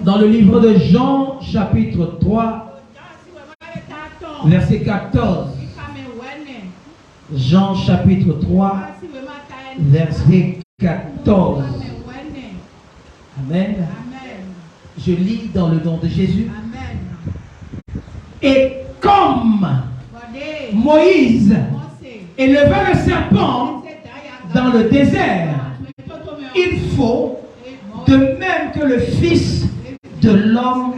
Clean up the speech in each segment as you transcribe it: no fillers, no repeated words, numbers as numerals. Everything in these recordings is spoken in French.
Dans le livre de Jean, chapitre 3, verset 14. Jean, chapitre 3, verset 14. Amen. Je lis dans le nom de Jésus. Et comme Moïse éleva le serpent dans le désert, il faut de même que le Fils de l'homme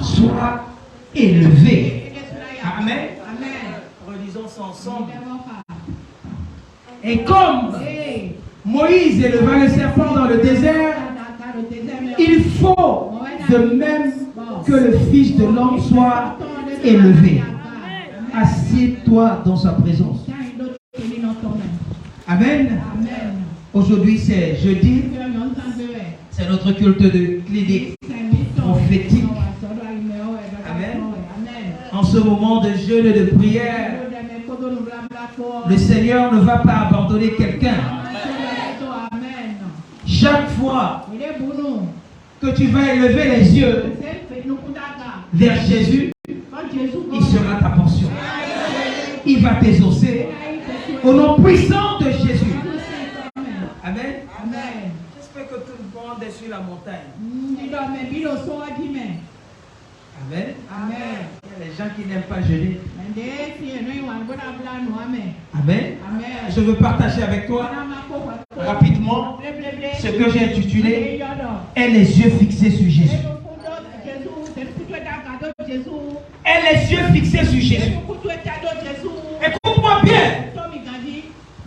soit élevé. Amen. Relisons ça ensemble. Et comme Moïse éleva le serpent dans le désert, il faut de même que le Fils de l'homme soit élevé. Assieds-toi dans sa présence. Amen. Aujourd'hui c'est jeudi. C'est notre culte de clinique prophétique. Amen. En ce moment de jeûne et de prière, le Seigneur ne va pas abandonner quelqu'un. Chaque fois que tu vas élever les yeux vers Jésus, il sera ta portion. Il va t'exaucer au nom puissant de Jésus. Amen. J'espère que tout le monde est sur la montagne. Amen. Il y a les gens qui n'aiment pas jeûner. Amen. Je veux partager avec toi rapidement ce que j'ai intitulé « Et les yeux fixés sur Jésus ». Et les yeux fixés sur Jésus. Écoute-moi bien.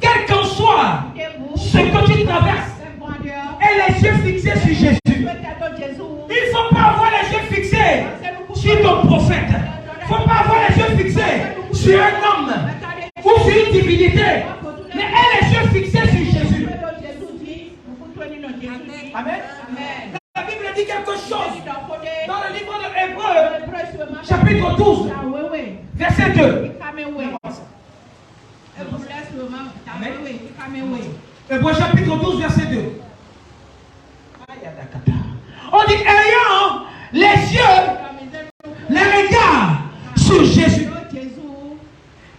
Quel qu'en soit ce que tu traverses, et les yeux fixés sur Jésus. Il ne faut pas avoir les yeux fixés sur ton prophète. Il ne faut pas avoir les yeux fixés sur un homme ou sur une divinité. Mais et les yeux fixés sur Jésus. Amen. La Bible dit quelque chose dans le livre de Hébreux, chapitre chapitre 12, verset 2. Hébreux chapitre 12, verset 2. On dit, ayant les yeux, les regards sur Jésus.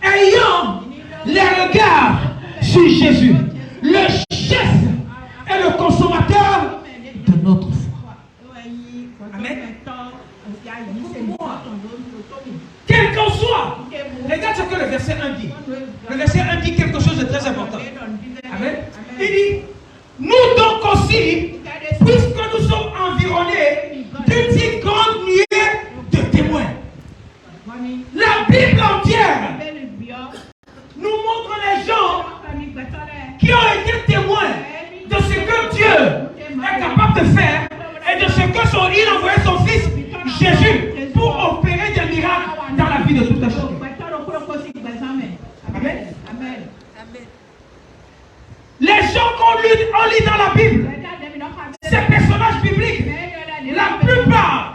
Ayant les regards sur Jésus, le chef et le consommateur de notre foi. Amen. Quel qu'en soit, regarde ce que le verset 1 dit. Le verset 1 dit quelque chose de très important. Amen. Il dit, nous donc aussi, puisque nous sommes environnés d'une si grande nuée de témoins. La Bible entière nous montre les gens qui ont été témoins de ce que Dieu est capable de faire et de ce que il a envoyé son fils Jésus pour opérer des miracles dans la vie de tout un chacun. Amen. Amen. Les gens qu'on lit dans la Bible, ces personnages bibliques, la plupart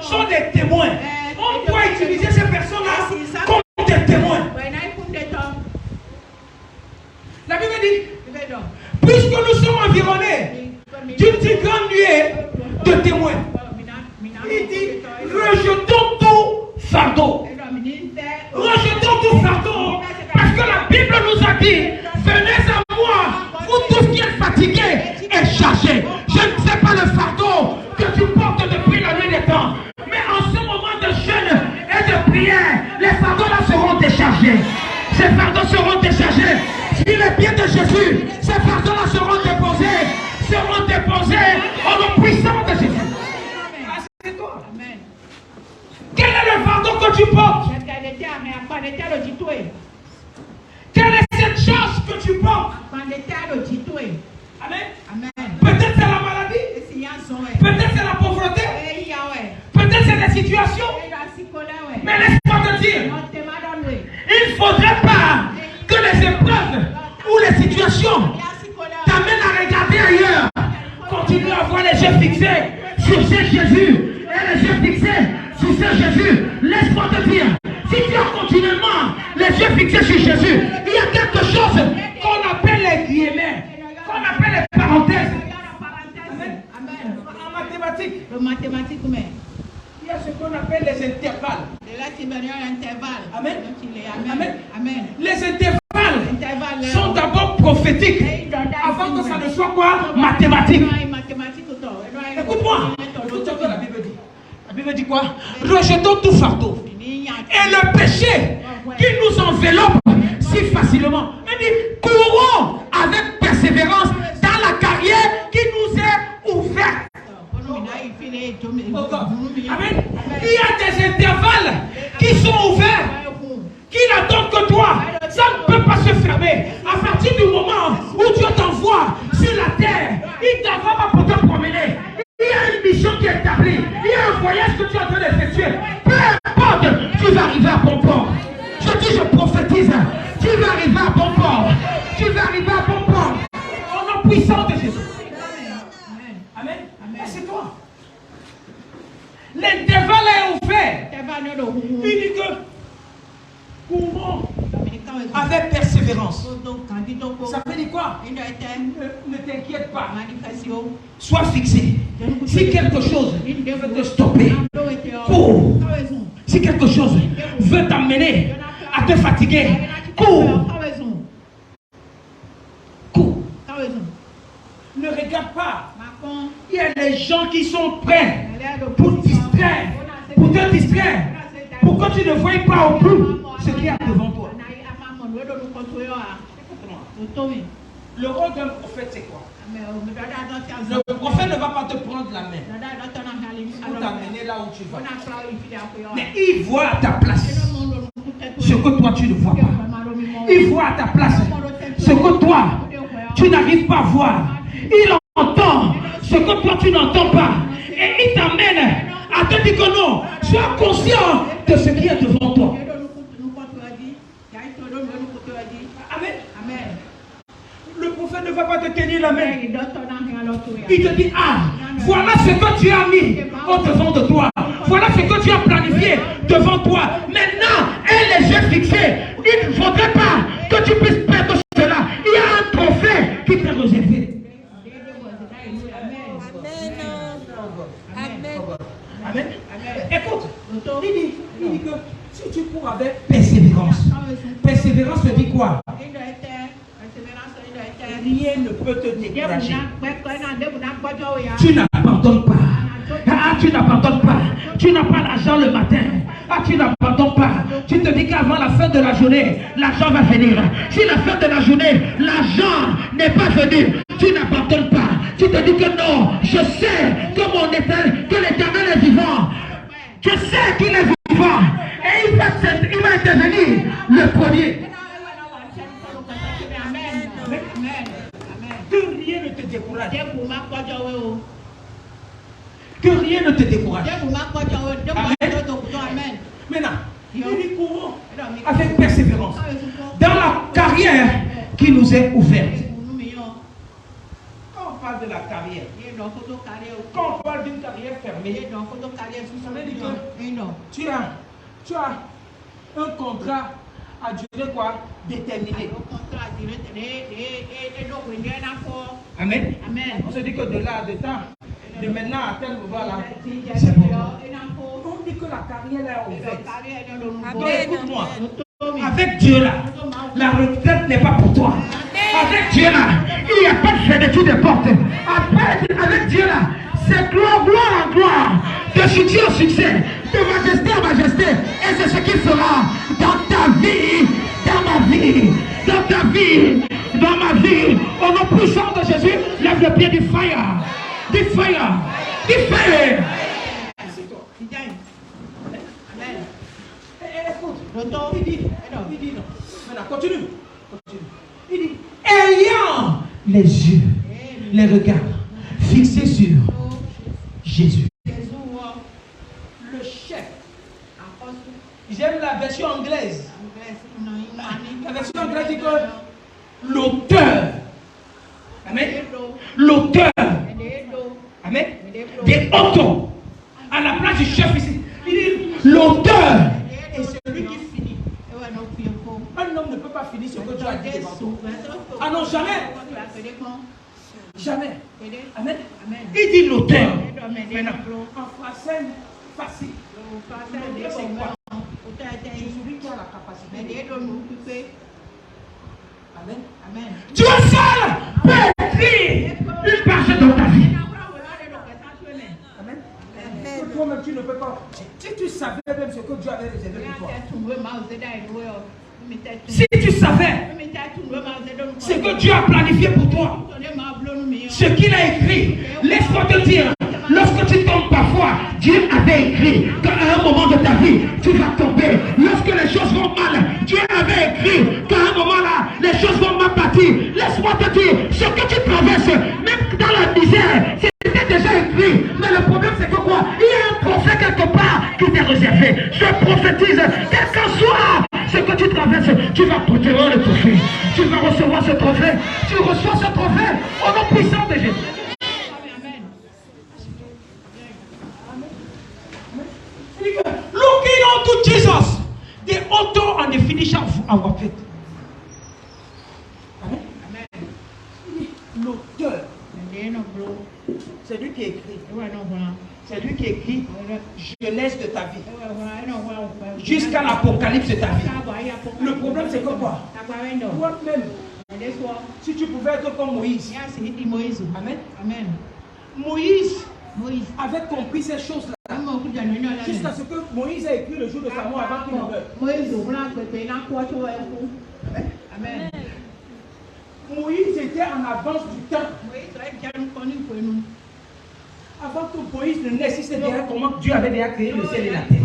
sont des témoins. On doit utiliser ces personnes-là comme des témoins. La Bible dit, puisque nous sommes environnés d'une si grande nuée de témoins, il dit, rejetons tout fardeau. Rejetons tout fardeau, parce que la Bible nous a dit, venez à moi, vous tous qui êtes fatigués et chargés. Je ne sais pas le fardeau que tu portes depuis la nuit des temps, mais en ce moment de jeûne et de prière, les fardeaux là seront déchargés. Ces fardeaux seront déchargés. Si les pieds de Jésus, ces fardeaux là seront déposés au nom puissant de Jésus. C'est toi. Amen. Quel est le fardeau que tu portes? Quelle est cette charge que tu portes? Amen. Peut-être c'est la maladie. Peut-être c'est la pauvreté. Peut-être c'est des situations. Mais laisse-moi te dire, il ne faudrait pas que les épreuves ou les situations t'amènent à regarder ailleurs. Continue à avoir les yeux fixés sur ce Jésus. Et les yeux fixés sur ce Jésus. Laisse-moi te dire, si tu as continuellement les yeux fixés sur Jésus, il y a quelque chose qu'on appelle les guillemets, qu'on appelle les parenthèses. Amen. En mathématiques, il y a ce qu'on appelle les intervalles. Amen. Amen. Les intervalles sont d'abord prophétiques avant que ça ne soit quoi? Mathématiques. Écoute-moi. Écoute ce que la Bible dit. La Bible dit quoi? Rejetons tout fardeau et le péché qui nous enveloppe si facilement. Elle dit, courons avec persévérance dans la carrière qui nous est ouverte. Amen. Il y a des intervalles qui sont ouverts, qui n'attendent que toi. Ça ne peut pas se fermer. À partir du moment où Dieu t'envoie sur la terre, il ne t'envoie pas pour te promener. Il y a une mission qui est établie. Il y a un voyage que tu es en train d'effectuer. Peu importe, tu vas arriver à bon port. Je dis, je prophétise. Tu vas arriver à bon port. Tu vas arriver à bon port. Au nom puissant de Jésus. Amen. Amen. C'est toi. L'intervalle est ouvert. Il dit que courons avec persévérance. Ça veut dire quoi? Ne t'inquiète pas. Sois fixé. Si quelque chose veut te stopper, cours. Si quelque chose veut t'amener à te fatiguer, cours. Cours. Ne regarde pas. Il y a des gens qui sont prêts pour te distraire, pour que tu ne vois pas au bout ce qu'il y a devant toi. Le rôle d'un prophète, c'est quoi? Le prophète ne va pas te prendre la main pour t'amener là où tu vas. Mais il voit à ta place ce que toi tu ne vois pas. Il voit à ta place ce que toi tu n'arrives pas à voir. Il entend ce que toi tu n'entends pas. Et il t'amène à te dire que non, sois conscient de ce qui est devant toi. Amen. Amen. Le prophète ne va pas te tenir la main. Il te dit, ah, voilà ce que tu as mis au-devant de toi. Voilà ce que tu as planifié devant toi. Maintenant, aie les yeux fixés. Il ne faudrait pas que tu puisses perdre cela. Il y a un trophée qui t'est réservé. Amen. Écoute, il dit que si tu cours avec persévérance, persévérance veut dire quoi? Rien ne peut te décourager. Tu n'abandonnes pas. Ah, tu n'abandonnes pas. Tu n'as pas l'argent le matin. Ah, tu n'abandonnes pas. Tu te dis qu'avant la fin de la journée, l'argent va venir. Si la fin de la journée, l'argent n'est pas venu, tu n'abandonnes pas. Tu te dis que non, je sais que l'Éternel est vivant. Je sais qu'il est vivant. Et il va intervenir le premier. Que rien ne te décourage. Que rien ne te décourage. Amen. Maintenant, il dit courons avec persévérance dans la carrière qui nous est ouverte. Quand on parle de la carrière, quand on parle d'une carrière fermée, tu as un contrat à durée quoi? Déterminée. Amen. On se dit que de là à de temps, de maintenant à tel moment là, c'est bon. On dit que la carrière est ouverte. Donc écoute-moi, avec Dieu là, la retraite n'est pas pour toi. Avec Dieu là, il n'y a pas de fermeture des portes. Avec Dieu là, c'est gloire en gloire, de succès en succès, de majesté en majesté. Et c'est ce qu'il fera dans ta vie, dans ma vie, dans ta vie, dans ma vie. Au nom puissant de Jésus, lève le pied du fire. Du fire. Du fire. C'est toi. Amen. Écoute, il dit non. Maintenant, continue. Il dit, ayant les yeux, les regards fixés sur Jésus, le chef. J'aime la version anglaise. La version anglaise dit que l'auteur. Amen. L'auteur. Amen. Des autos. À la place du chef ici. Il dit l'auteur. Et celui qui finit. Un homme ne peut pas finir ce que Dieu a dit devant toi. Ah non, jamais. Jamais. Amen. Il dit l'auteur. Maintenant, en français facile. C'est quoi? Celui qui a la capacité. Amen. Dieu seul peut écrire une page dans ta vie. Amen. Toi-même, tu ne peux pas. Si tu savais même ce que Dieu avait réservé pour toi. Si tu savais ce que Dieu a planifié pour toi, ce qu'il a écrit, laisse-moi te dire, lorsque tu tombes parfois, Dieu avait écrit qu'à un moment de ta vie, tu vas tomber. Lorsque les choses vont mal, Dieu avait écrit qu'à un moment là, les choses vont mal partir. Laisse-moi te dire, ce que tu traverses, même dans la misère, c'était déjà écrit. Mais le problème c'est que quoi? Il y a un prophète quelque part qui t'est réservé. Je prophétise, quel qu'en soit ce que tu traverses, tu vas recevoir le trophée. Tu vas recevoir ce trophée. Tu reçois ce trophée au nom puissant de Jésus. Looking unto Jesus, the author and the finisher of our faith. Amen. L'auteur, c'est lui qui écrit. C'est lui qui écrit Genèse de ta vie jusqu'à l'Apocalypse de ta vie. Le problème c'est que quoi? Toi-même, si tu pouvais être comme Moïse. Amen. Moïse avait compris ces choses-là jusqu'à ce que Moïse a écrit le jour de sa mort avant qu'il meure. Amen. Moïse était en avance du temps. Avant que Moïse ne naisse, c'est déjà comment Dieu avait déjà créé le ciel et la terre.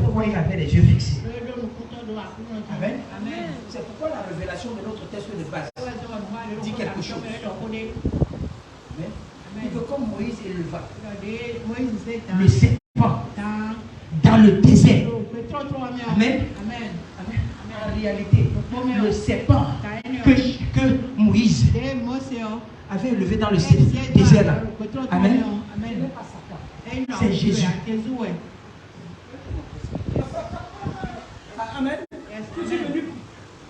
Pourquoi il avait les yeux fixés? Amen. C'est pourquoi la révélation de notre texte de base dit quelque chose. Amen. Et que comme Moïse éleva le serpent dans le désert. Amen. réalité, le serpent que Moïse avait élevé dans le désert là. Amen. C'est Jésus. Amen. Tu es venu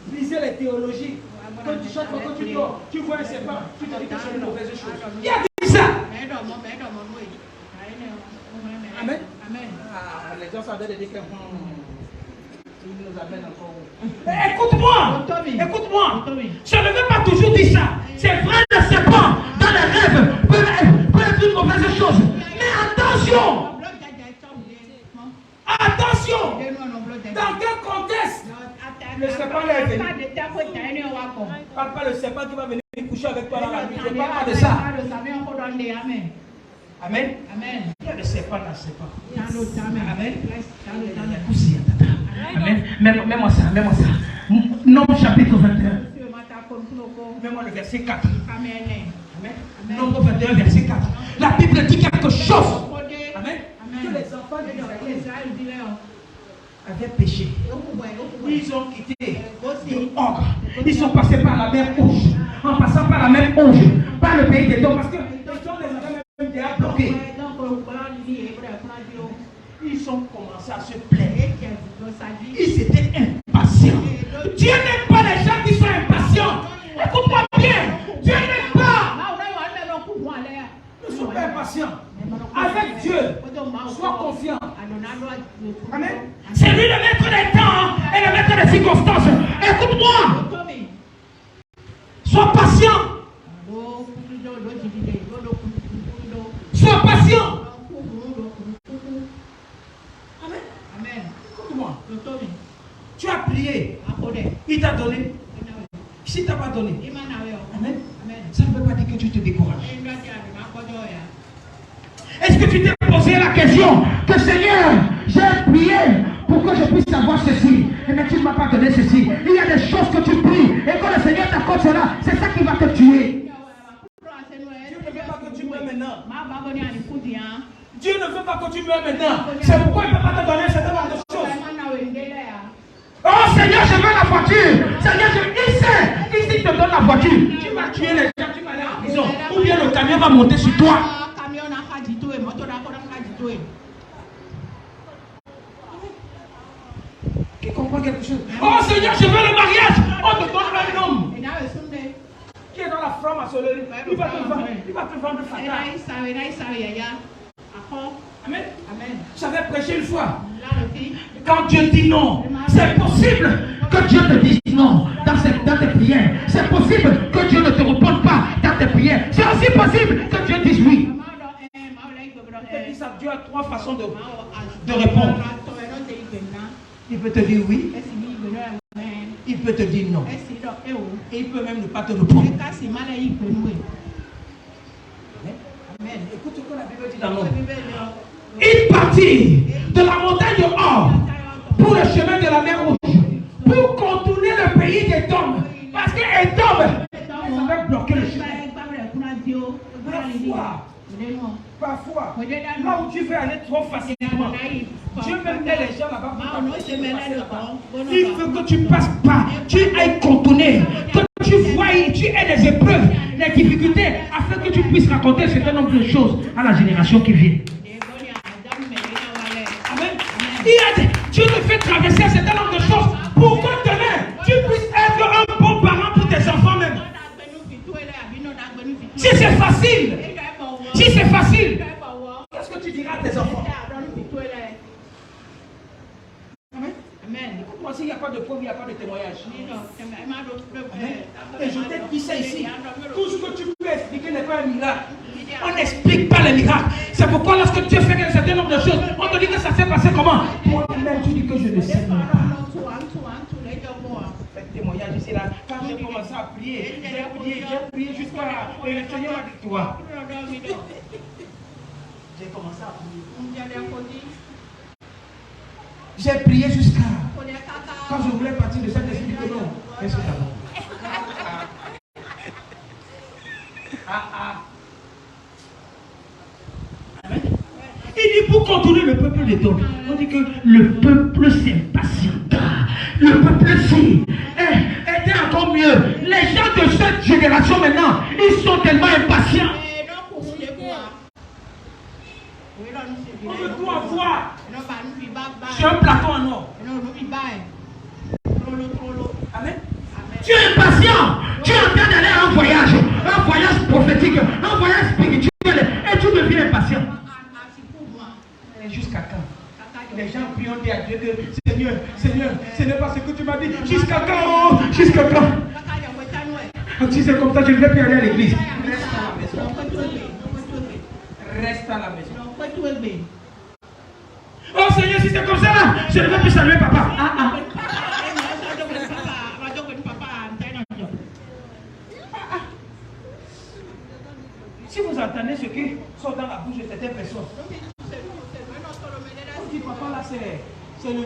briser les théologies. Quand tu chantes, quand tu dors, tu vois un serpent, tu te dis que c'est une mauvaise chose. Qui a dit ça? Amen. Les gens savaient de dire que nous amène encore. Écoute-moi. Je ne veux pas toujours dire ça. C'est vrai, le serpent dans les rêves peut être une mauvaise chose. Mais attention. Attention. Dans quel contexte? Le serpent est venu. Pas le serpent qui va venir coucher avec toi dans la nuit. Je ne parle pas de ça. Amen. Il y a le serpent dans le serpent. Amen. Amen. Mets-moi ça. Nombre chapitre 21. Mets-moi le verset 4. Amen. Nombre 21, verset 4. La Bible dit quelque chose. Amen. Que les enfants d'Israël avaient péché. Ils ont quitté le Ogre. Ils sont passés par la mer Rouge. En passant par la mer Rouge, par le pays des dons. Parce que les gens les avaient même déjà bloqués. Ils ont commencé à se plaindre. Ils étaient impatients. Dieu n'aime pas les gens qui sont impatients. Écoute-moi bien. Dieu n'aime pas. Ne sois pas impatient. Avec Dieu, sois confiant. Amen. C'est lui le maître des temps et le maître des circonstances. Écoute-moi. Sois patient. Sois patient. Amen. Écoute-moi. Tu as prié. Il t'a donné. Si tu n'as pas donné. Amen. Ça ne veut pas dire que tu te décourages. Est-ce que tu t'es posé la question que Seigneur, j'ai prié pour que je puisse avoir ceci, mais tu ne m'as pas donné ceci. Il y a des choses que tu pries et quand le Seigneur t'accorde cela, c'est ça qui va te tuer. Dieu ne veut pas que tu meurs maintenant. Dieu ne veut pas que tu meurs maintenant. C'est pourquoi il ne peut pas te donner un certain nombre de choses. Oh Seigneur, je veux la voiture. Seigneur, il te donne la voiture. Tu vas tuer les gens, tu vas aller en prison. Ou bien le camion va monter sur toi. Qui comprend quelque chose? Oh Seigneur, je veux le mariage. On te donne un homme qui est dans la franc-maçonnerie. Il va te vendre fatal. Amen. J'avais prêché une fois. Quand Dieu dit non, c'est possible que Dieu te dise non dans tes prières. C'est possible que Dieu ne te réponde pas dans tes prières. C'est aussi possible que Dieu dise oui. Dieu a trois façons de répondre. Il peut te dire oui. Il peut te dire non. Et il peut même ne pas te répondre. Amen. Écoute ce que la Bible dit dans l'homme. Il partit de la montagne de Or pour le chemin de la mer Rouge pour contourner le pays d'Édom. Parce que Édom avait bloqué le chemin. Parfois, là où tu veux aller trop facilement, Dieu même met les gens là-bas. Il veut que tu passes pas, tu ailles contourner, que tu vois, tu aies des épreuves, des difficultés, afin que tu puisses raconter un certain nombre de choses à la génération qui vient. Amen. Dieu te fait traverser un certain nombre de choses pour que demain, tu puisses être un bon parent pour tes enfants même. Si c'est facile, qu'est-ce que tu diras à tes enfants? Amen. Écoute-moi, s'il n'y a pas de preuve, il n'y a pas de témoignage. Et je t'ai dit ça ici. Tout ce que tu peux expliquer n'est pas un miracle. On n'explique pas les miracles. C'est pourquoi lorsque Dieu fait un certain nombre de choses, on te dit que ça s'est passé comment? Toi-même, tu dis que je ne sais pas. Témoignage ici là, quand j'ai commencé à prier, j'ai prié jusqu'à le Seigneur m'a dit toi. J'ai commencé à prier. J'ai prié jusqu'à quand je voulais partir de cette esprit que non. Qu'est-ce que t'as? Il dit pour contourner le peuple d'Édom. On dit que le peuple s'impatienta. le peuple-ci était encore mieux. Les gens de cette génération maintenant, ils sont tellement impatients. On veut tout avoir. Sur un plateau en or. Amen. Tu es impatient. Tu es en train d'aller à un voyage prophétique, un voyage spirituel, et tu deviens impatient. Jusqu'à quand? Les gens prient, on dit à Dieu que Seigneur, ce n'est pas ce que tu m'as dit. Jusqu'à quand? Jusqu'à quand? Si c'est comme ça, je ne vais plus aller à l'église. Reste à la maison. Reste à la maison. Oh Seigneur, si c'est comme ça, là, je ne vais plus saluer papa. Si vous entendez ce qui sort dans la bouche de certaines personnes, on dit papa là, c'est le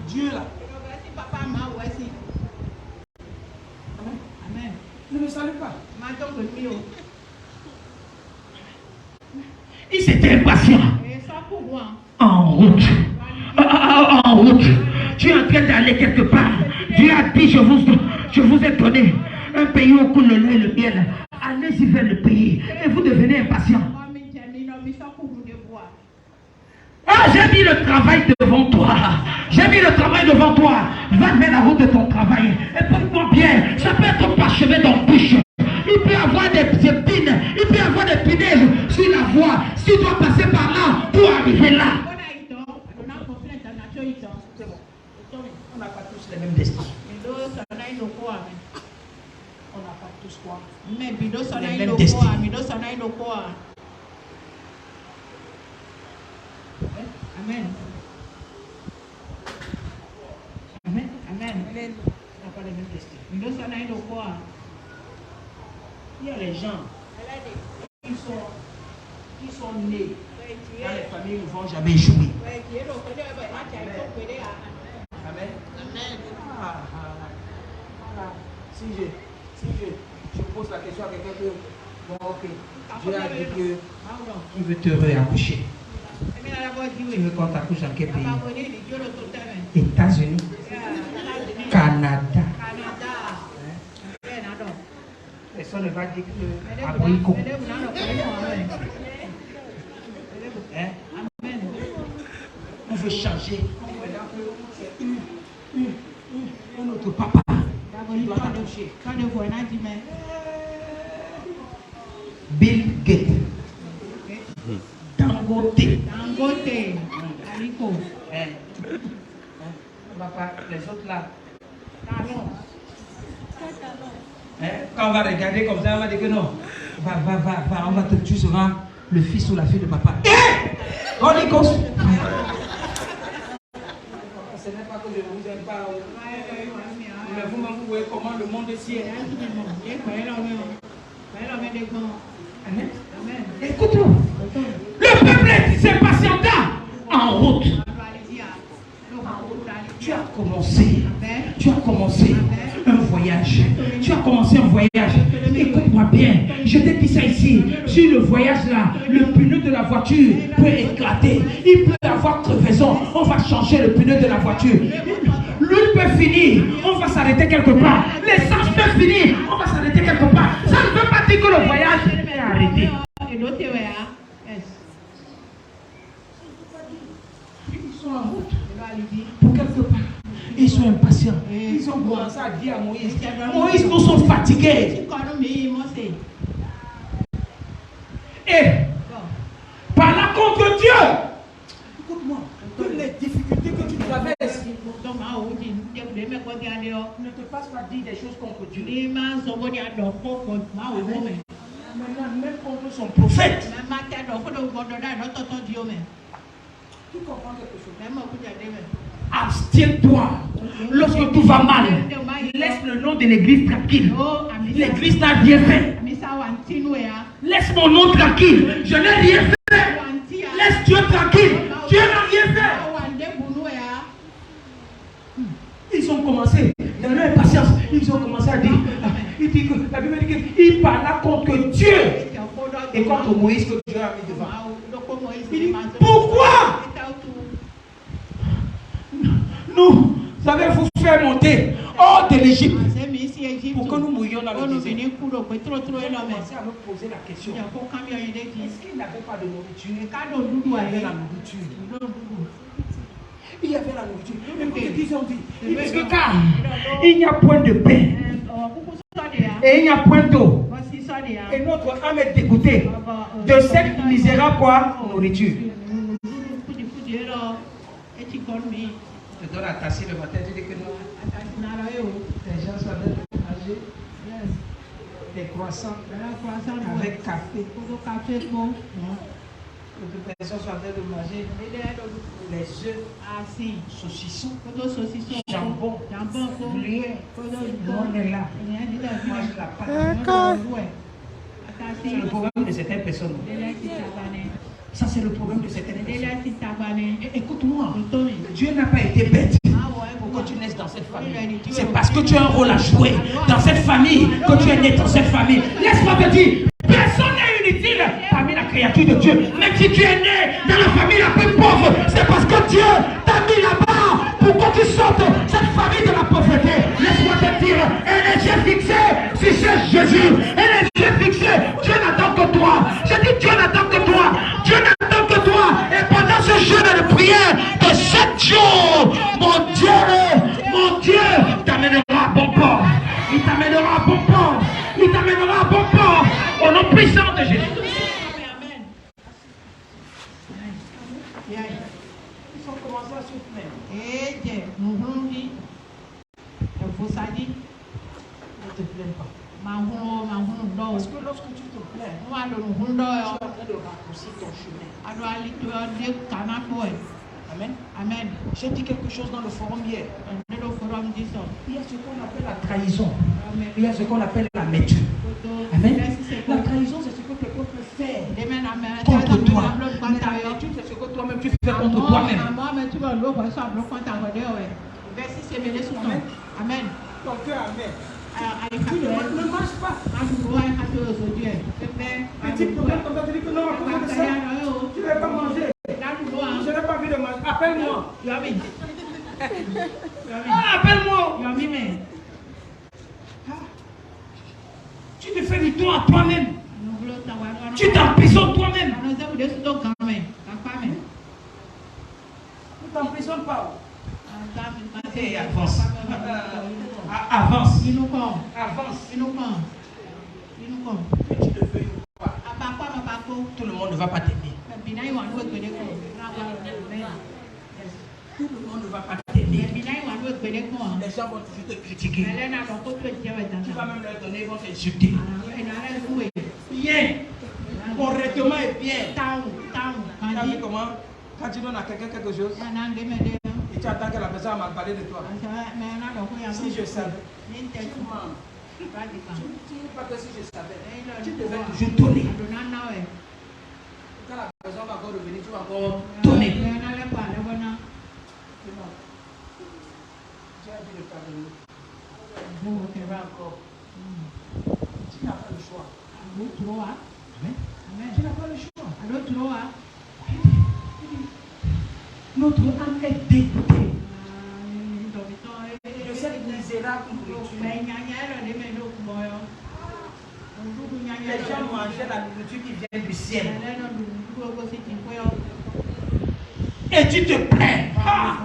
Dieu là. Amen. Amen. Ne me salue pas. Il s'était impatient. En route. En route. Tu es en train d'aller quelque part. Dieu a dit, je vous ai donné un pays où coule le lait et le miel. Allez-y vers le pays. Et vous devenez impatient. Ah, j'ai mis le travail devant toi. J'ai mis le travail devant toi. Va vers la route de ton travail. Et porte-moi bien. Ça peut être parchemin d'embûches. Il peut y avoir des épines. Il peut y avoir des punaises sur la voie. Si tu dois passer par là pour arriver là. C'est bon. On n'a pas tous les mêmes destins. On n'a pas tous quoi? Les mêmes destins. Amen. Amen. Amen. On n'a pas les mêmes destins. Il y a les gens qui sont nés dans les familles où ils ne vont jamais échouer. Amen. Amen. Si je pose la question à quelqu'un que, bon ok, Dieu a dit que il veut te réaccoucher. Tu veux qu'on t'accouche dans quel pays? États-Unis, Canada. Personne ne va dire que abricot. On veut changer. Un autre papa. Il doit t'accoucher. Bill Gates. Dangote. Aliko. Les autres là. Quand on va regarder comme ça, on va dire que non. Va, on va te tuer, sera le fils ou la fille de papa. Holy Ghost. Ce n'est pas que je ne vous aime pas. Mais vous-même, vous voyez comment le monde est si. Amen. Écoute-moi. Le peuple s'impatienta en route. Tu as commencé un voyage. Écoute-moi bien. Je te dis ça ici. Sur le voyage là, le pneu de la voiture peut éclater. Il peut y avoir crevaison. On va changer le pneu de la voiture. L'huile peut finir. On va s'arrêter quelque part. L'essence peut finir. On va s'arrêter quelque part. Ça ne veut pas dire que le voyage est arrêté. Ils sont en route. Pour quelque part. Ils sont impatients. Ils ont commencé à dire à Moïse. Moïse, nous sommes fatigués. Et parlant contre Dieu. Écoute-moi. Toutes les difficultés que tu traverses. Ne te passe pas dire des choses contre Dieu. Maintenant, même contre son prophète. Tu comprends quelque chose? Abstiens-toi. Lorsque tout va mal, laisse le nom de l'église tranquille. L'église n'a rien fait. Laisse mon nom tranquille. Je n'ai rien fait. Laisse Dieu tranquille. Dieu n'a rien fait. Ils ont commencé, dans leur impatience, ils ont commencé à dire, la Bible dit qu'il parla contre Dieu et contre Moïse que Dieu a mis devant. Il dit, pourquoi? Nous, vous savez, vous fait monter hors de l'Égypte pour que nous mourions dans le désert. On commençait à me poser la question. Est-ce qu'il n'avait pas de nourriture? Il y avait la nourriture. Il y avait la nourriture. Ils ont dit, parce que car il n'y a point de pain et il n'y a point d'eau. Et notre âme est dégoûtée de cette misérable nourriture. Je donne à tasser le matin, tu dis que non. Les gens sont en train de manger des croissants avec café. Les personnes sont en train de manger les œufs, saucissons, jambon, gruyère. On est là. Mange la pâte. C'est le problème de certaines personnes. Ça, c'est le problème de certaines personnes. Écoute-moi, Dieu n'a pas été bête pour que tu naisses dans cette famille. C'est parce que tu as un rôle à jouer dans cette famille que tu es né dans cette famille. Laisse-moi te dire, personne n'est inutile parmi la créature de Dieu. Même si tu es né dans la famille la plus pauvre, c'est parce que Dieu t'a mis là-bas pour que tu sortes cette famille de la pauvreté. Laisse-moi te dire, un Dieu fixé, si c'est Jésus, un Dieu fixé, Dieu n'attend que toi. Je dis Dieu n'attend que toi. Dieu n'attend que toi. Et pendant ce jeûne de prière de 7 jours, mon Dieu t'amènera à bon port. Il t'amènera à bon port. Il t'amènera à bon port. Au nom puissant de Jésus. Ils sont commencés à se plaindre. Ne te plains pas. Parce que lorsque tu te plains, tu es en train de raccourcir ton chemin. Amen. Amen. J'ai dit quelque chose dans le forum hier. Il y a ce qu'on appelle la trahison. Il y a ce qu'on appelle la métu. Amen. La trahison, c'est ce que quelqu'un peut faire contre toi. La métu, c'est ce que toi-même tu fais contre toi-même. Amen. Ton cœur, amen. Tu ne marches pas. Petit problème comme ça, tu dis que non, à cause de ça, tu ne vas pas manger. Je n'ai pas envie de manger. Appelle-moi. Appelle-moi. Tu te fais du tort à toi-même. Tu t'emprisonnes toi-même. Ne t'emprisonne pas. Et avance. Avance. Avance. Que tu le veuilles ou pas. Tout le monde ne va pas t'aimer. Tout le monde ne va pas t'aimer. Les gens vont toujours te critiquer. Tu vas même leur donner, ils vont t'insulter. Bien. Correctement et bien. Tu as vu comment? Quand tu donnes à quelqu'un quelque chose, et tu attends que la personne m'a parlé de toi. Si je savais, tu mens. Tu ne dis pas que si je savais, tu devais toujours donner. Quand la personne va encore revenir, tu vas encore donner. Tu as dit de pardonner. Tu vas encore. Tu n'as pas le choix. Amen. Tu n'as pas le choix. Notre âme est dégoûtée de cette misérable nourriture. Les gens mangeaient la nourriture qui vient du ciel. Et tu te plains. Ah.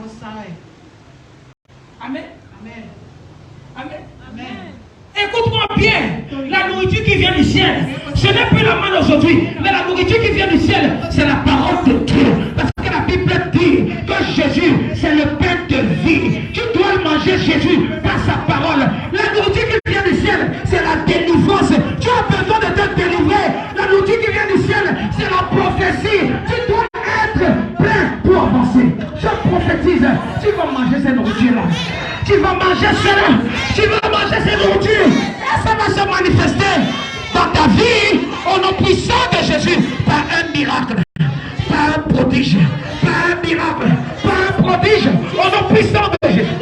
Amen. Amen. Écoute-moi bien. La nourriture qui vient du ciel, ce n'est plus la manne aujourd'hui, mais la nourriture qui vient du ciel, c'est la parole de Dieu. Parce que la Bible dit que Jésus, c'est le pain de vie. Tu dois manger Jésus par sa parole. La nourriture qui vient du ciel, c'est la délivrance. Tu as besoin de te délivrer. La nourriture qui vient du ciel, c'est la prophétie. Tu dois être plein pour avancer. Je prophétise, tu vas manger ces nourritures-là. Tu vas manger cela. Tu vas manger ces nourritures. Et ça va se manifester dans ta vie au nom puissant de Jésus par un miracle, par un prodige, par un miracle, par un prodige au nom puissant de Jésus.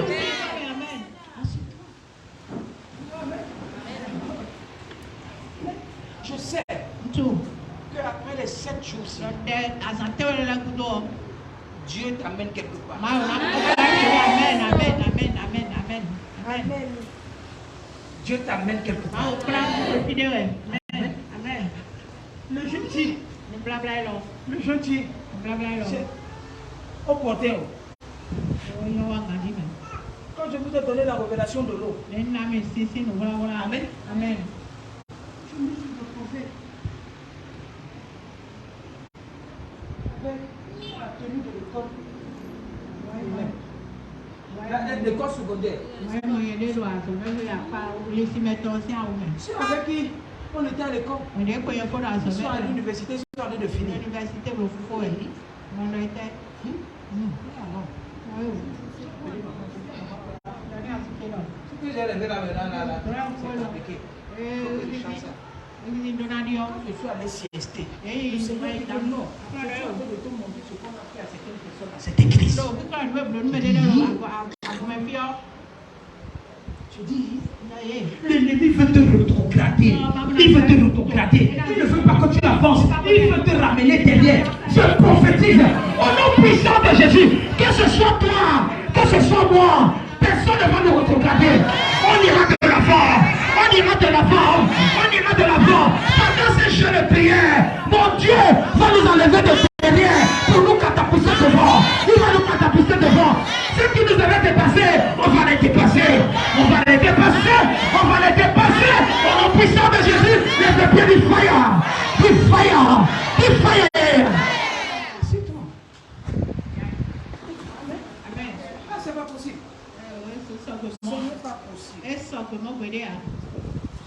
Je sais qu'après les 7 jours, Dieu t'amène quelque part. Amen, amen, amen, amen, amen. Amen. Dieu t'amène quelque part. Amen. Le gentil. Le gentil. C'est au porteur. Quand je vous ai donné la révélation de l'eau. Amen. Amen. Je me suis retrouvé avec la tenue de l'école. L'école secondaire. C'est avec qui on était à l'école. Ils sont à l'université, ils sont en train de finir. Ce que j'ai rêvé là maintenant, c'est compliqué. Je suis allé siester. Je sais pas non. Je suis en train de te montrer ce qu'on a fait à certaines personnes à cette église. Je dis, l'ennemi veut te rétrograder. Il veut te rétrograder. Il ne veut pas que tu avances. Il veut te ramener derrière. Je prophétise au nom puissant de Jésus. Que ce soit toi, que ce soit moi, personne ne va nous rétrograder. On ira de l'avant. On ira de l'avant. On ira de l'avant. Pendant ces jeux de prière, mon Dieu va nous enlever de derrière pour nous catapulter devant. Il va nous catapulter devant. Ceux qui nous avaient dépassés, on va les dépasser. On va les dépasser. On va les dépasser. Au nom puissant de Jésus, les pieds du fire. Du fire. Du fire. C'est toi. Amen. Ah, c'est pas possible. Ce n'est pas possible.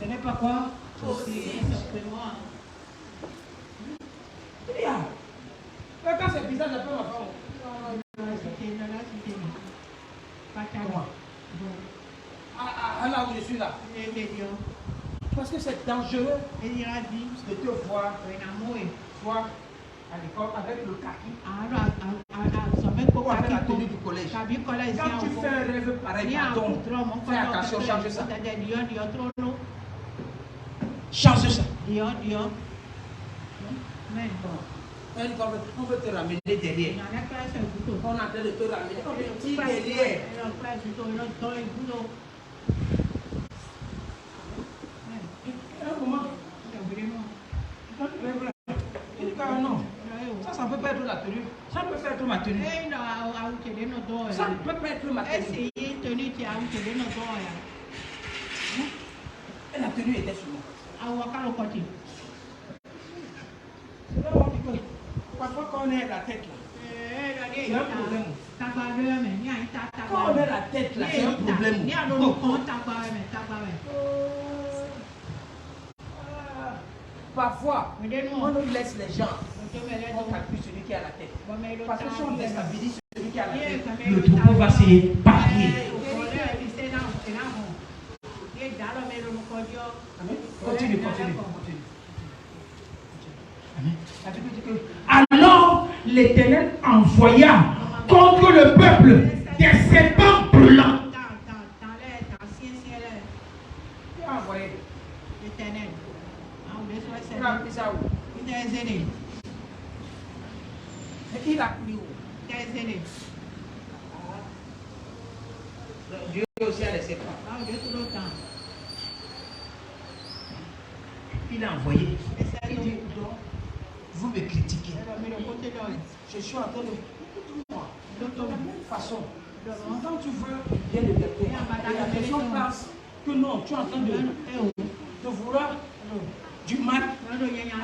Ce n'est pas quoi? Quand c'est bizarre, j'appelle ma femme. Là où je suis là. Parce que c'est dangereux de te voir à l'école avec le kaki. Ou avec la tenue du collège. Quand tu fais un rêve pareil, pardon, fais attention, change ça. Change ça. On veut te ramener derrière. On est en train de te ramener. On est derrière. Un moment. Non. Ça ne peut pas être la tenue. Ça ne peut pas être ma tenue. Ça ne peut pas être ma tenue. Et la tenue était sur moi. C'est là où on dit que parfois quand on est à la tête là, c'est un problème. Quand on est à la tête là, c'est un problème. Parfois, on nous laisse les gens. On calcule celui qui est à la tête. Parce que si on déstabilise celui qui est à la tête, le troupeau va s'éparpiller. Continue. Alors l'Éternel envoya contre le peuple des serpents brûlants. Qui a envoyé? L'Éternel. Il a pris ça où? Il a pris où? Dieu aussi a les serpents. Il a envoyé. Il dit, vous me critiquez. Je suis en train de toute façon. Quand tu veux bien le vérité, la personne pense que non, tu es en train de vouloir du mal.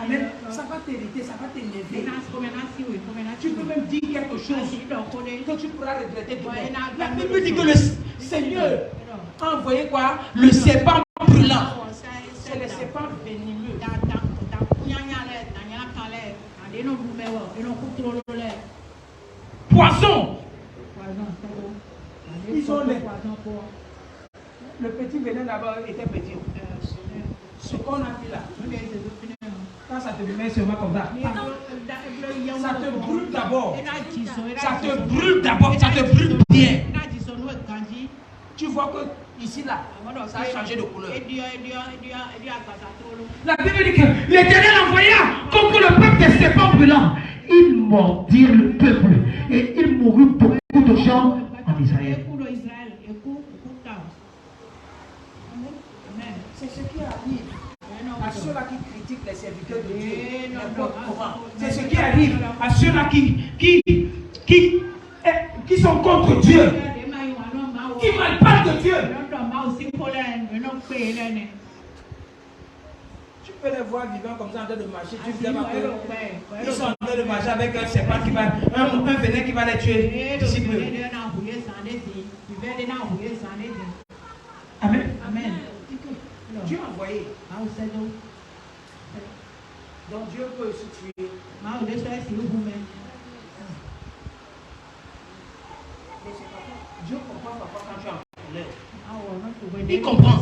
Amen. Ça va t'hériter, ça va t'énerver. Tu peux même dire quelque chose que tu pourras regretter demain. La Bible dit que le Seigneur a envoyé quoi? Le serpent brûlant. C'est le serpent venimeux. Poisson. Ils ont les. Le petit venin là-bas était petit. Ce qu'on a vu là, quand ça te met seulement comme ça, ça te brûle d'abord. Ça te brûle d'abord, ça te brûle bien. Tu vois que ici là, ça a changé de couleur. La Bible dit que l'Éternel envoya contre le peuple des serpents brûlants. Ils mordirent le peuple et il mourut beaucoup de gens en d'Israël. C'est ce qui arrive à ceux-là qui critiquent les serviteurs de Dieu. C'est ce qui arrive à ceux-là qui sont contre Dieu, qui malparlent de Dieu. Tu peux les voir vivant comme ça en train de marcher. Tu dis ils sont en train de marcher avec un serpent qui va, un venin qui va les tuer. Disciples. Amen. Amen. Dieu a envoyé. Donc Dieu peut aussi tuer. Dieu comprend parfois quand tu es en colère. Il comprend.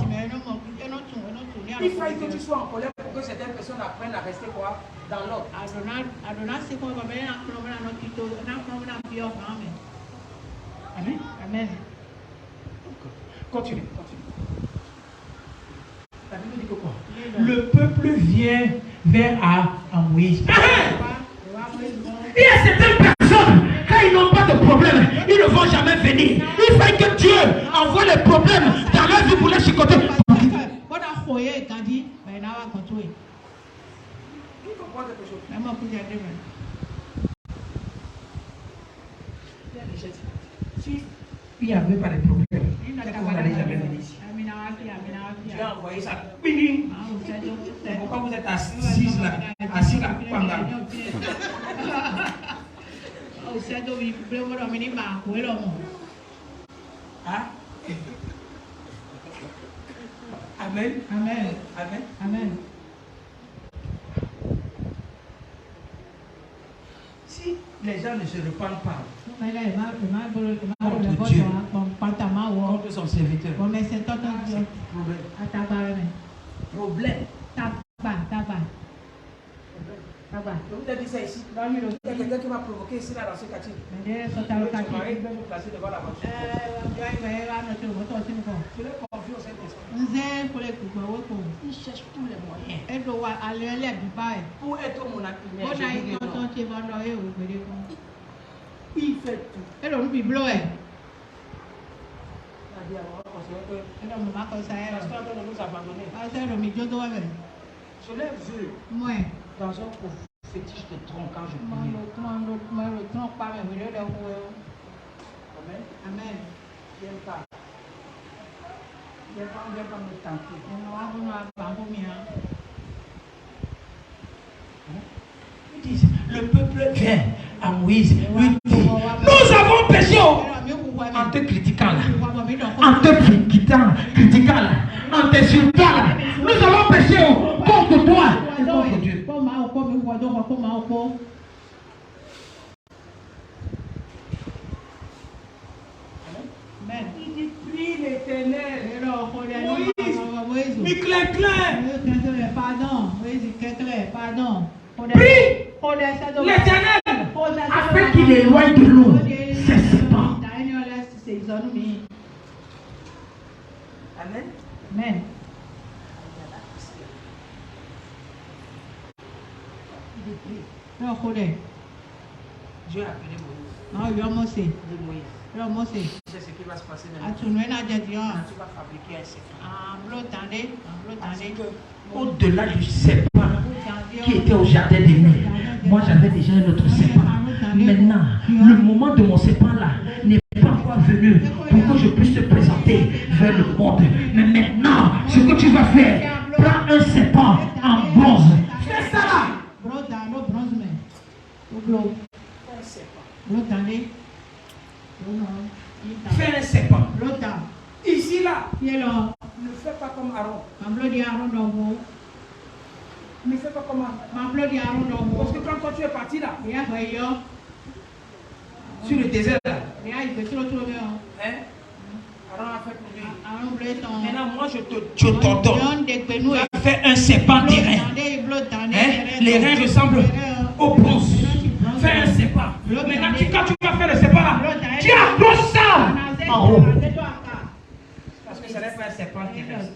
Il faille que tu sois en colère pour que certaines personnes apprennent à rester quoi dans l'ordre. Amen. Amen. Continue. La Bible dit que quoi? Le peuple vient vers à Moïse. Il y a certaines personnes, quand ils n'ont pas de problème, ils ne vont jamais venir. Il faut que Dieu envoie les problèmes dans leur vie pour les chicoter. Il comprend quelque chose. Si il n'y avait pas de problème, on n'allait jamais venir ici. Dieu a envoyé ça. Pourquoi vous êtes assis là? Assis là, Panga. Hein? Amen. Amen. Amen. Amen. Si les gens ne se repentent pas contre son serviteur, problème. Je vous ai dit ça ici. Il y a quelqu'un qui m'a provoqué ici, là, dans ce quartier. Son mari vient me placer devant la voiture. Je l'ai confié au Saint-Esprit. Il cherche tous les moyens pour être mon ami. Il fait tout. Je l'ai vu dans un fétiche de tronc quand je priais. Amen. Viens pas. Viens pas me tenter. Ils disent, le peuple vient à Moïse, lui dit, nous avons péché en te critiquant là, en te critiquant là, en t'insultant là. Nous avons péché contre toi et contre Dieu. Amen. Il dit, prie l'Éternel. Moïse, mais clair. Prie l'Éternel afin qu'il éloigne de nous ces serpents. Amen. Amen. Dieu a appelé Moïse. C'est ce qui va se passer maintenant. Tu vas fabriquer un serpent. Parce que au-delà du serpent qui était au jardin d'Éden, moi j'avais déjà un autre serpent. Maintenant, le moment de mon serpent là n'est pas encore venu pour que je puisse te présenter vers le monde. Mais maintenant, ce que tu vas faire, prends un serpent en bronze. Fais ça là. Fais un serpent. Ici là. Ne fais pas comme Aaron. Ne fais pas comme Aaron. Parce que quand tu es parti là, sur le désert là, hein? Aaron a fait pour lui. Maintenant moi je t'ordonne. Fais un serpent d'airain. Hein? Les reins ressemblent au bronze. Fais un serpent. Maintenant quand tu vas faire le serpent là, tu accroches ça en haut. Parce que ce n'est pas un serpent terrestre.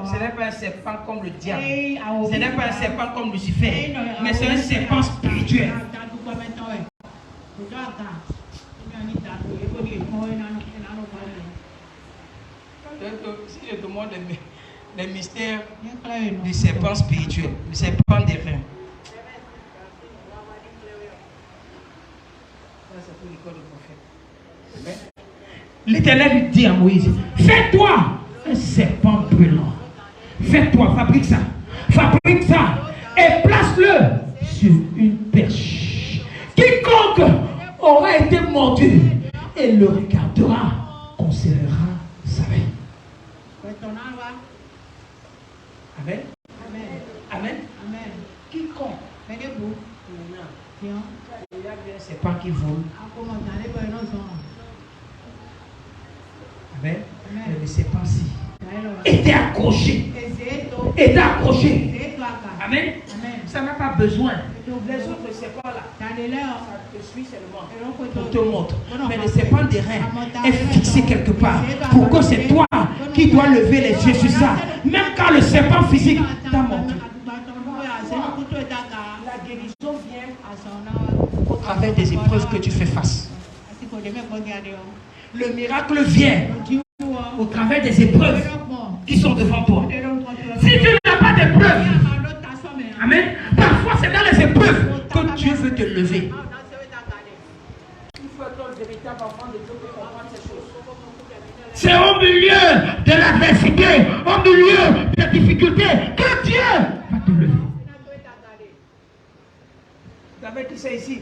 Ce n'est pas un serpent comme le diable. Ce n'est pas un serpent comme Lucifer. Mais c'est un serpent spirituel. Si je te montre les mystères du serpent spirituel, du serpent des reins. C'est pour l'école du prophète. L'Éternel dit à Moïse, fais-toi un serpent brûlant. Fais-toi, fabrique ça et place-le sur une perche. Quiconque aura été mordu et le regardera conservera sa vie. Amen. Amen. Quiconque. Il y a un serpent qui vole. Amen. Mais le serpent-ci était accroché. Amen. Ça n'a pas besoin. Les autres serpents là, ça te suit seulement pour te montrer. Mais le serpent des reins est fixé quelque part. Pour que c'est toi qui dois lever les yeux sur ça. Même quand le serpent physique t'a montré. La guérison vient au travers des épreuves que tu fais face. Le miracle vient au travers des épreuves qui sont devant toi. Si tu n'as pas d'épreuves, amen, parfois c'est dans les épreuves que Dieu veut te lever. Il faut être un véritable enfant de Dieu pour comprendre ces choses. C'est au milieu de l'adversité, au milieu des difficultés que Dieu va te lever. David qui c'est ici,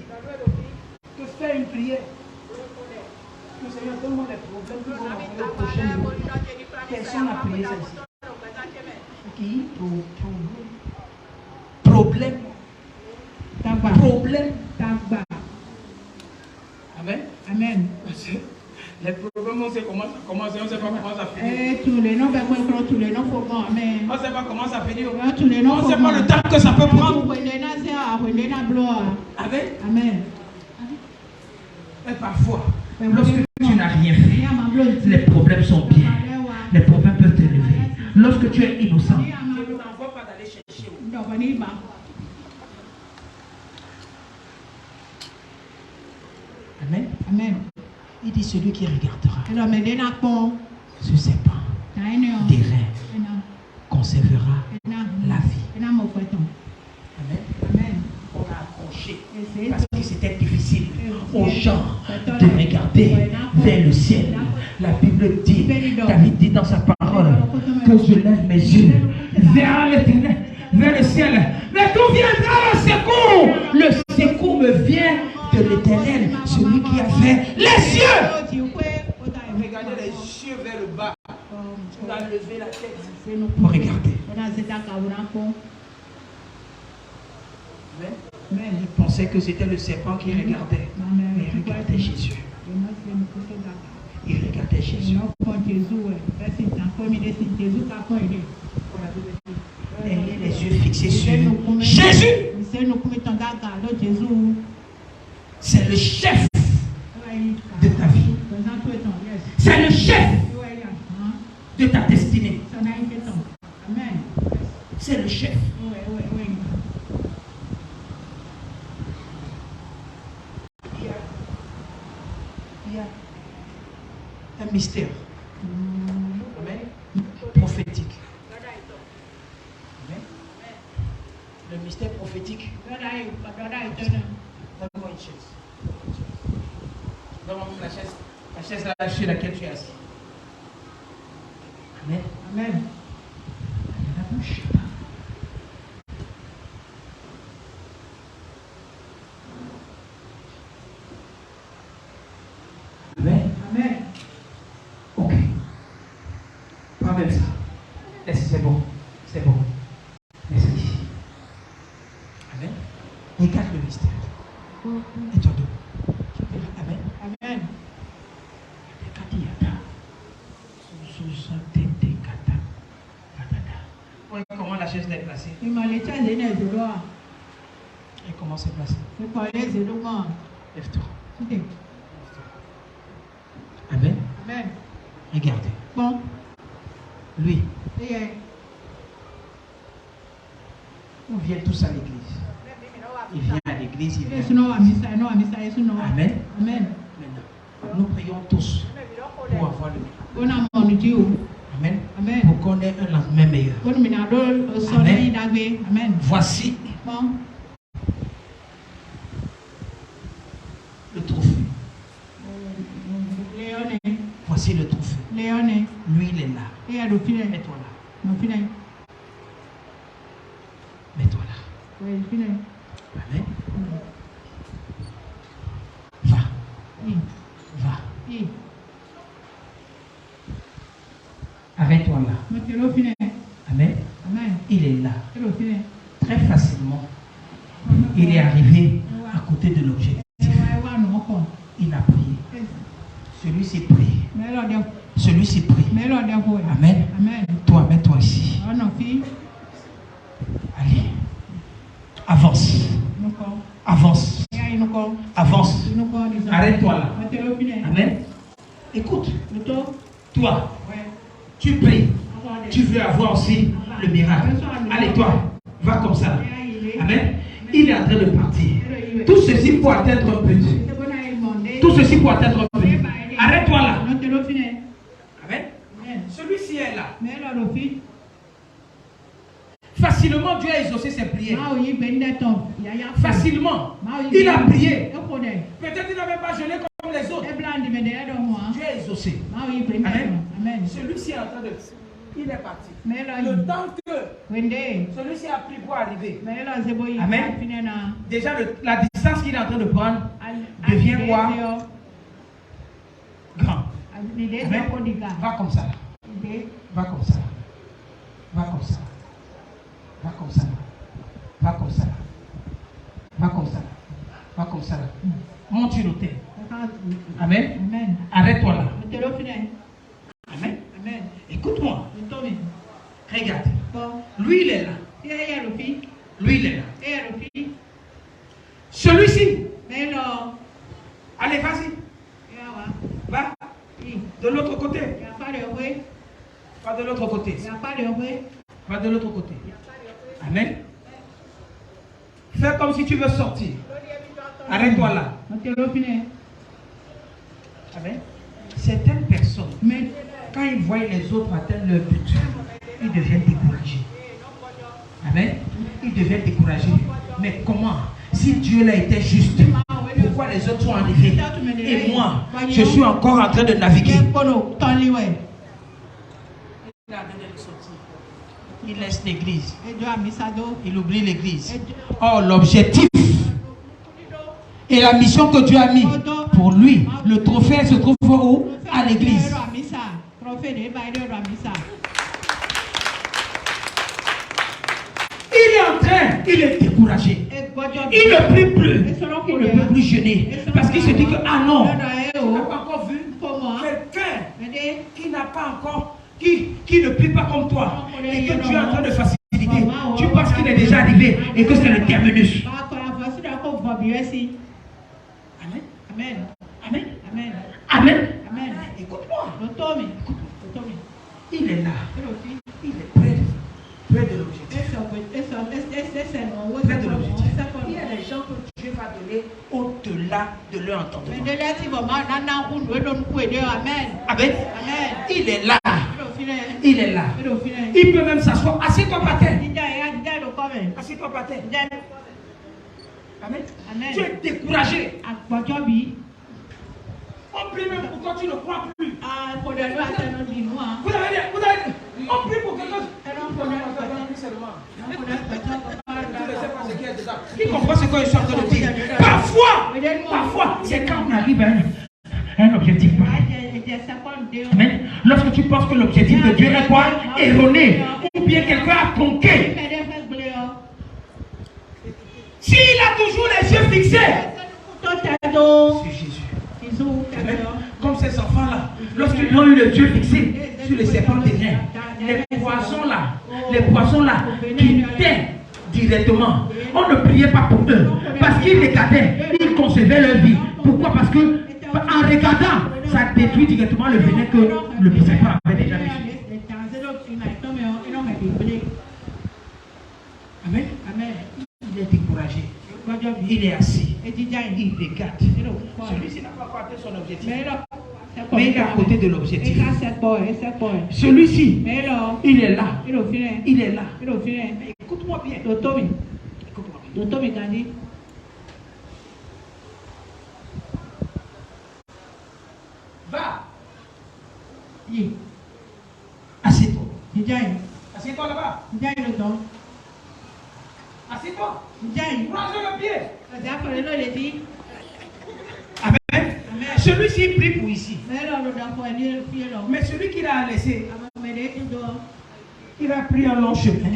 que faire une prière. Que Seigneur, donne-moi les problèmes qui vont arriver au prochain niveau. Personne n'a prié ça ici. Qui? Problème. Amen. Amen. Les problèmes, on sait comment ça commence, on ne sait pas comment ça finit. On ne sait pas comment ça finit. On ne sait pas le temps que ça peut prendre. Amen. Amen. Et parfois, lorsque tu n'as rien fait, les problèmes sont bien. Les problèmes peuvent te lever. Lorsque tu es innocent, je ne t'envoie pas d'aller chercher. Amen. Amen. Il dit celui qui regardera ce serpent des reins conservera la vie. Amen. Amen. On a accroché parce que c'était difficile aux gens de regarder vers le ciel. La Bible dit, David dit dans sa parole que je lève mes yeux vers l'éternel, vers le ciel. Mais d'où viendra le secours? Le secours me vient de l'éternel, celui qui a fait les cieux. Regardez les yeux vers le bas. Tu dois lever la tête. Regardez. Mais il pensait que c'était le serpent qui regardait. Mais il regardait Jésus. Il regardait Jésus. Ayez les yeux fixés sur Jésus. C'est le chef de ta vie. C'est le chef de ta destinée. C'est le chef. Il y a un mystère. Amen. Prophétique. Amen. Le mystère prophétique. Donne-moi une chaise. Donne-moi la chaise là sur laquelle tu es assis. Amen. Amen. La bouche. Amen. Amen. Ok. Pas même ça. C'est bon. C'est bon. Laisse ici. Amen. Regarde le mystère. Et toi deux. Amen. Amen. Comment la chaise est placée? Il m'a laissé aller dans le droit. Et comment c'est placé? Je parlais de l'homme. Lève-toi. Amen. Amen. Regardez. Bon. Lui. Et on vient tous à l'église. Il vient à l'église, il vient. Amen. Amen. Amen. Maintenant, nous prions tous pour avoir le miracle. Amen. Amen. Pour qu'on ait un lendemain meilleur. Amen. Amen. Voici le trophée. Voici le trophée. Lui, il est là. Mets-toi là. Mets-toi là. Amen. Va. Va. Arrête-toi là. Amen. Il est là. Très facilement. Il est arrivé à côté de l'objectif. Il a prié. Celui-ci prie. Celui-ci prie. Amen. Toi, mets-toi ici. Allez. Avance. Avance. Avance. Arrête-toi là. Amen. Écoute. Toi, tu pries. Tu veux avoir aussi le miracle. Allez, toi, va comme ça. Amen. Il est en train de partir. Tout ceci pour atteindre un but. Tout ceci pour atteindre un but. Arrête-toi là. Amen. Celui-ci est là. Facilement, Dieu a exaucé ses prières. Facilement. Il a prié. Peut-être qu'il n'avait pas jeûné comme les autres. Dieu a exaucé. Amen. Celui-ci est en train de... Il est parti. Le temps que celui-ci a pris pour arriver. Amen. Déjà, la distance qu'il est en train de prendre devient quoi? Grand. Amen. Va comme ça. Va comme ça. Va comme ça. Va comme ça. Va comme ça. Va comme ça. Va comme ça. Monte sur l'autel. Amen. Arrête-toi là. Amen. Écoute-moi. Regarde. Lui, il est là. Lui, il est là. Celui-ci. Allez, vas-y. Va. De l'autre côté. Pas de l'autre côté. Pas de l'autre côté. Amen. Fais comme si tu veux sortir. Arrête-toi là. Amen. Certaines personnes, quand ils voient les autres atteindre leur but, ils deviennent découragés. Amen. Ils deviennent découragés. Mais comment? Si Dieu là était juste, pourquoi les autres sont arrivés? Et moi, je suis encore en train de naviguer. Il laisse l'église. Il oublie l'église. Or, l'objectif et la mission que Dieu a mis pour lui, le trophée se trouve où? À l'église. Il est en train, il est découragé. Il ne prie plus. Il ne peut plus jeûner. Parce qu'il se dit que, ah non, tu n'as pas encore vu quelqu'un qui n'a pas encore, qui ne prie pas comme toi, et que Dieu est en train de faciliter. Tu penses qu'il est déjà arrivé et que c'est le terminus. Amen. Écoute-moi. Il est là. Il est près de l'objectif. Près de l'objectif. Il y a des gens que Dieu va donner au-delà de leur entendement. Amen. Il est là. Il est là. Il peut même s'asseoir. Assieds-toi par terre. Assieds-toi par terre. Amen. Tu es découragé. On prie même pour quand tu ne crois plus. Vous avez dit, on prie pour quelque chose. Qui comprend ce que je suis en train de dire? Parfois, c'est quand on arrive à un objectif. Amen. Lorsque tu penses que l'objectif de Dieu est quoi? Erroné. Ou bien quelqu'un a tronqué. S'il a toujours les yeux fixés sur Jésus. Comme ces enfants-là, lorsqu'ils ont eu les yeux fixés sur les serpents terriens, les poissons-là quittaient directement. On ne priait pas pour eux parce qu'ils regardaient, ils concevaient leur vie. Pourquoi? Parce que en regardant, ça détruit directement le venin que le serpent avait déjà mis. Amen. Il est découragé. Il est assis. Il regarde. Celui-ci n'a pas atteint son objectif. mais il est à côté de l'objectif. Celui-ci, il est là. Il est là. Mais écoute-moi bien. Écoute-moi bien. Va. Assieds-toi. Assieds-toi là-bas. Assieds-toi. Range le pied. Amen. Celui-ci prie pour ici. Mais celui qui l'a laissé, il a pris un long chemin.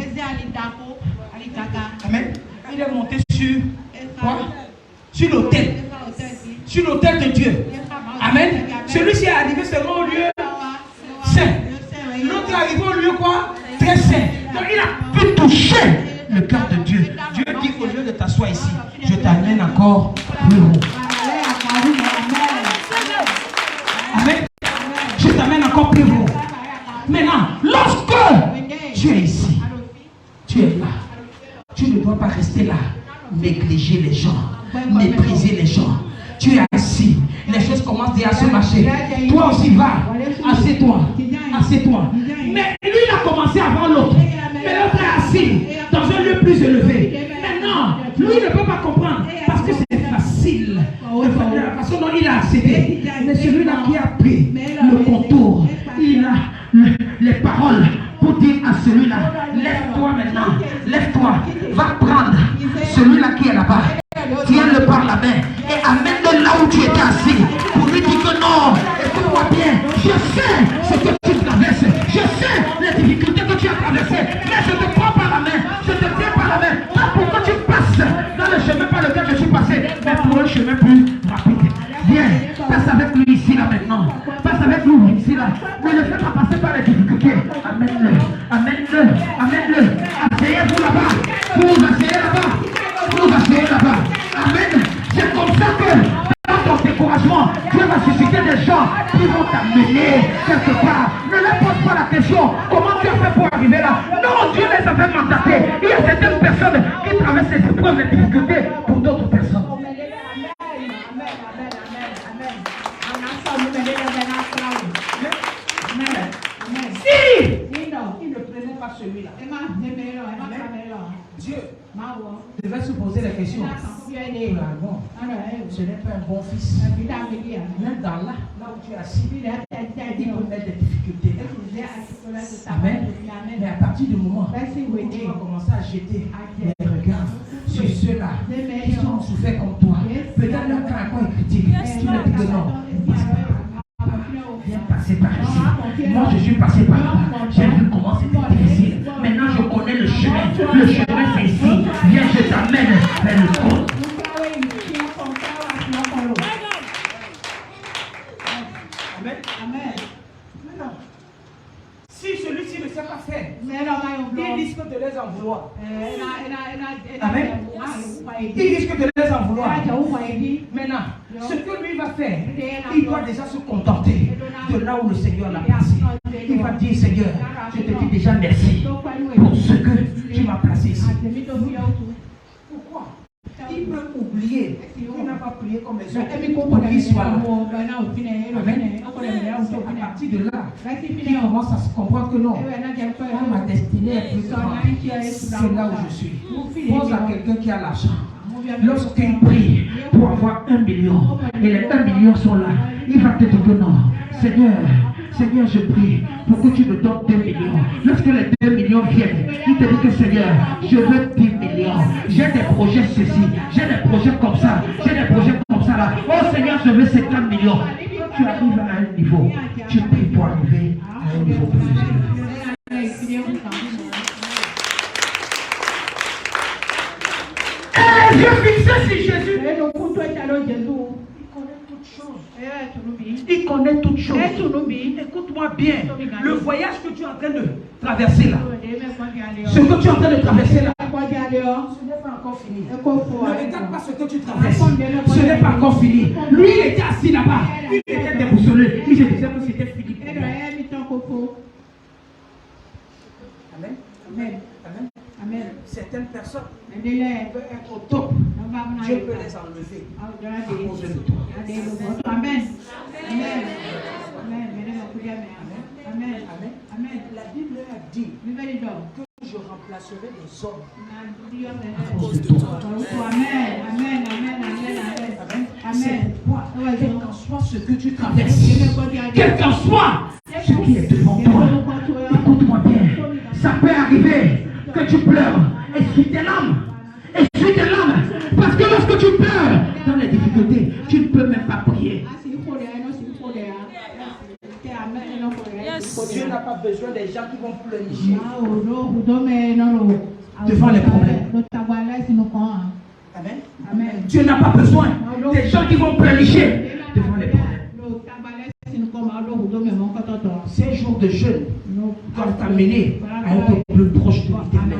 Amen. Il est monté sur quoi? Sur l'autel. Sur l'autel de Dieu. Amen. Celui-ci est arrivé seulement au lieu saint. L'autre est arrivé au lieu quoi? Très saint. Donc il a pu toucher le cœur de Dieu. Dieu dit au lieu de t'asseoir ici, je t'amène encore plus haut. Amen. Je t'amène encore plus haut. Maintenant, lorsque tu es ici, tu es là, tu ne dois pas rester là, négliger les gens, mépriser les gens. Tu es assis, les choses commencent déjà à se marcher. Toi aussi va, assieds-toi, assieds-toi. Mais lui, il a commencé avant l'autre. Mais l'autre est assis dans un lieu plus élevé. Maintenant, lui ne peut pas comprendre parce que c'est facile. De la façon dont il a accédé. Mais celui-là qui a pris le contour, il a les paroles pour dire à celui-là, lève-toi maintenant, lève-toi, va prendre celui-là qui est là-bas. Tiens-le par la main et amène-le là où tu étais assis pour lui dire que non, écoute-moi bien, je sais ce que tu traverses, je sais les difficultés que tu as traversées, mais je te prends par la main, je te tiens par la main, pas pour que tu passes dans le chemin par lequel je suis passé, mais pour un chemin plus rapide. Viens, passe avec lui ici là maintenant, passe avec lui ici là, ne le fais pas passer par les difficultés, amène-le, amène-le, amène-le, asseyez-vous là-bas, vous asseyez là-bas. Vous asseyez là-bas. Amen. C'est comme ça que dans ton découragement, Dieu va susciter des gens qui vont t'amener quelque part. Ne leur pose pas la question comment tu as fait pour arriver là. Non, Dieu les avait mandatés. Il y a certaines personnes qui traversent ces épreuves et difficultés pour d'autres personnes. Si il ne prenait pas celui-là, Dieu devait se poser la question. Non, ce n'est pas un bon fils. Même dans là où tu es assis, il peut mettre des difficultés. Amen. Mais à partir du moment où tu vas commencer à jeter les regards sur ceux-là qui ont souffert comme toi, peut-être leur caractère est critique. Tu leur dis que non, viens passer par ici. Moi je suis passé par là. J'ai vu comment c'était difficile. Maintenant je connais le chemin. Le chemin c'est ici. Viens, je t'amène vers le trône. Amen. Amen. Maintenant, si celui-ci ne sait pas faire, il risque de les en vouloir. Amen. Il risque de les en vouloir. Maintenant, ce que lui va faire, il doit déjà se contenter de là où le Seigneur l'a placé. Il va dire, Seigneur, je te dis déjà merci pour ce que tu m'as placé ici. Pourquoi? Il peut oublier qu'il n'a pas prié comme les autres pour qu'il soit là. Amen. À partir de là, il commence à se comprendre que non, ma destinée est plus grande. C'est là où je suis. Pose à quelqu'un qui a l'argent. Lorsqu'il prie pour avoir 1 million, et les 1 million sont là, il va te dire que non, Seigneur, Seigneur, je prie pour que tu me donnes 2 millions. Lorsque les 2 millions viennent, il te dit que Seigneur, je veux 10 millions. J'ai des projets ceci, j'ai des projets comme ça, j'ai des projets comme ça là. Oh Seigneur, je veux 50 millions. Tu arrives à un niveau, tu pries pour arriver à un niveau plus élevé. Et Dieu fixé sur Jésus. Il connaît toutes choses. Écoute-moi bien. Le voyage que tu es en train de traverser là, ce que tu es en train de traverser là, ce n'est pas encore fini. Ne regarde pas ce que tu traverses. Ce n'est pas encore fini. Lui, il était assis là-bas. Il était déboussolé. Il se disait que c'était fini. Amen. Amen. Amen. Amen. Certaines personnes veulent être au top. Dieu peut les enlever à cause de toi. Amen. Amen. dit que je remplacerai les hommes à cause de toi. Amen. C'est pourquoi, quel qu'en soit ce que tu traverses, Quel qu'en soit ce qui est devant toi, écoute-moi bien. Ça peut arriver que tu pleures. Essuie tes larmes. Essuie tes larmes. Parce que lorsque tu pleures dans les difficultés, tu ne peux même pas prier. Dieu n'a pas besoin des gens qui vont pleurnicher Devant les problèmes. Amen. Dieu n'a pas besoin des gens qui vont pleurnicher devant les problèmes. Ces jours de jeûne doivent t'amener à être plus proche de l'Éternel.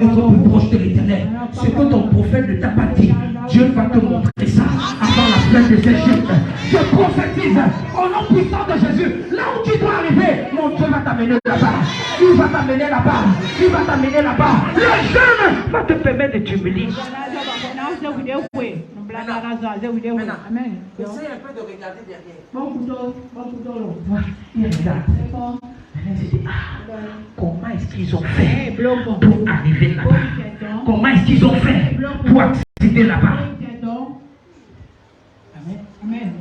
Être plus proche de l'Éternel. Ce que ton prophète ne t'a pas dit, Dieu va te montrer ça avant la fin de ces jours. Je prophétise au nom puissant de Jésus. Là où tu dois arriver, mon Dieu va t'amener là-bas. Il va t'amener là-bas. Il va t'amener là-bas. Le jeûne va te permettre de t'humilier. Maintenant, essaye un peu de regarder derrière. Il regarde. Comment est-ce qu'ils ont fait pour arriver là-bas? Comment est-ce qu'ils ont fait pour accéder là-bas? Amen.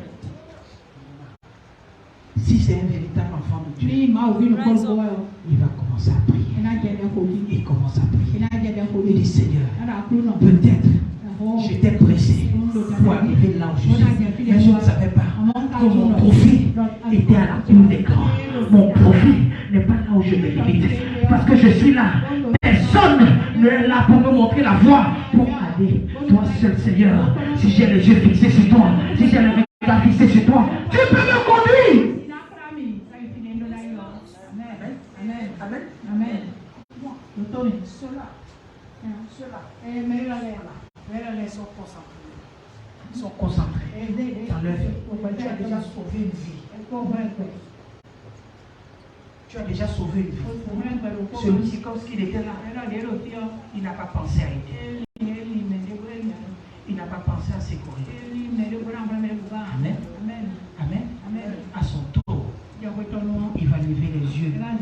Si c'est un véritable enfant de Dieu, il va commencer à prier. Il commence à prier. Il dit Seigneur, peut-être j'étais pressé pour arriver là où je suis, mais je ne savais pas que mon profil était à la cour des grands. Mon profil n'est pas là où je me limite. Parce que je suis là. Personne n'est là pour me montrer la voie pour aller. Toi seul, Seigneur, si j'ai les yeux fixés sur toi, si j'ai les regards fixés sur toi, tu peux me conduire. Amen. Ceux-là sont concentrés dans leur vie. Tu as déjà sauvé une vie. Tu as déjà sauvé une vie. Celui-ci, comme s'il était là, il n'a pas pensé à aider. Il n'a pas pensé à secourir. Amen. À son tour, il va lever les yeux vers